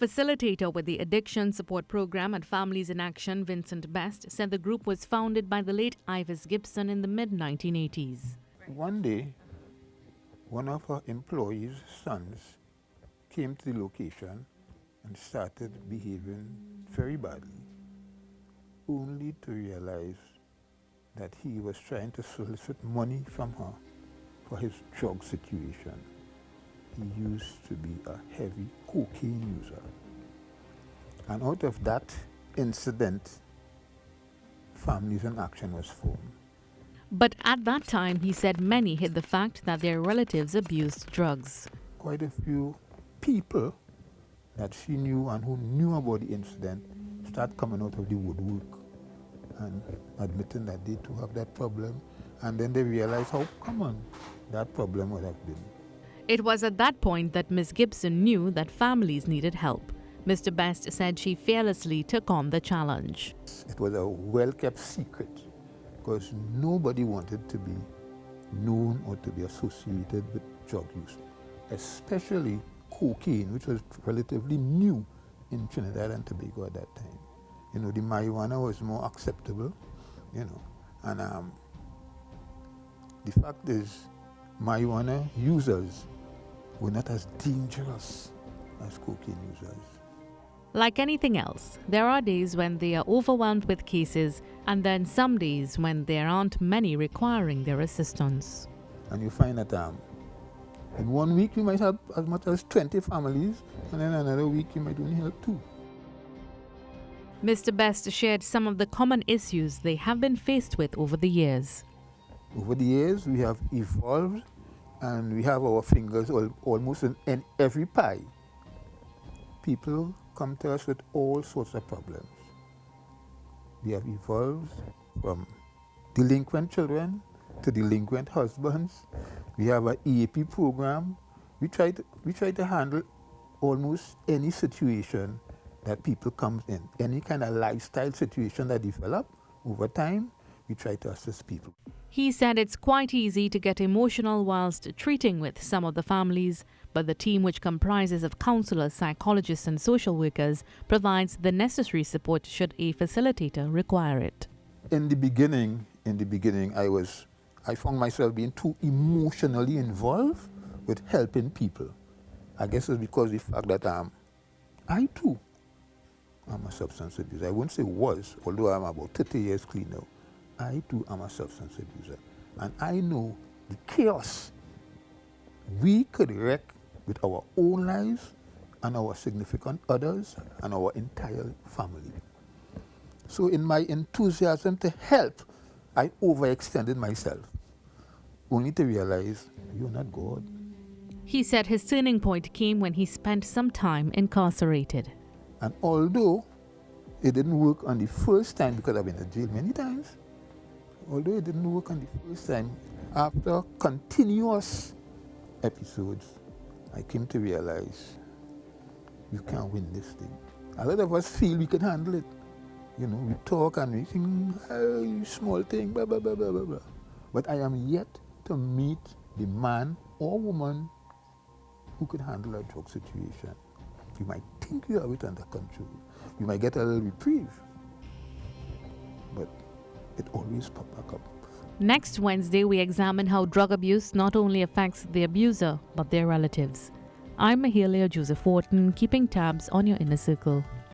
facilitator with the Addiction Support Program at Families in Action, Vincent Best, said the group was founded by the late Ivis Gibson in the mid-1980s. One day, one of our employees' sons came to the location and started behaving very badly, only to realize that he was trying to solicit money from her for his drug situation. He used to be a heavy cocaine user. And out of that incident, Families in Action was formed. But at that time, he said many hid the fact that their relatives abused drugs. Quite a few people that she knew and who knew about the incident start coming out of the woodwork and admitting that they too have that problem. And then they realize how common that problem would have been. It was at that point that Ms. Gibson knew that families needed help. Mr. Best said she fearlessly took on the challenge. It was a well-kept secret because nobody wanted to be known or to be associated with drug use, especially cocaine, which was relatively new in Trinidad and Tobago at that time. You know, the marijuana was more acceptable, you know, and the fact is, marijuana users were not as dangerous as cocaine users. Like anything else, there are days when they are overwhelmed with cases, and then some days when there aren't many requiring their assistance. And you find that in 1 week you might help as much as 20 families, and then another week you might only help 2. Mr. Best shared some of the common issues they have been faced with over the years. Over the years, we have evolved and we have our fingers almost in every pie. People come to us with all sorts of problems. We have evolved from delinquent children to delinquent husbands. We have an EAP program. We try to handle almost any situation that people come in, any kind of lifestyle situation that develop over time. We try to assist people. He said it's quite easy to get emotional whilst treating with some of the families, but the team, which comprises of counselors, psychologists and social workers, provides the necessary support should a facilitator require it. In the beginning, I found myself being too emotionally involved with helping people. I guess it's because of the fact that I too am a substance abuser. I won't say was, although I'm about 30 years clean now. I too am a substance abuser. And I know the chaos we could wreak with our own lives and our significant others and our entire family. So in my enthusiasm to help, I overextended myself, only to realize you're not God. He said his turning point came when he spent some time incarcerated. And although it didn't work on the first time, because I've been in jail many times, although it didn't work on the first time, after continuous episodes, I came to realize you can't win this thing. A lot of us feel we can handle it. You know, we talk and we think, oh, small thing, blah, blah, blah, blah, blah, blah. But I am yet to meet the man or woman who could handle a drug situation. You might think you have it under control. You might get a little reprieve. But it always pops back up. Next Wednesday, we examine how drug abuse not only affects the abuser, but their relatives. I'm Mahalia Joseph-Wharton, keeping tabs on your inner circle.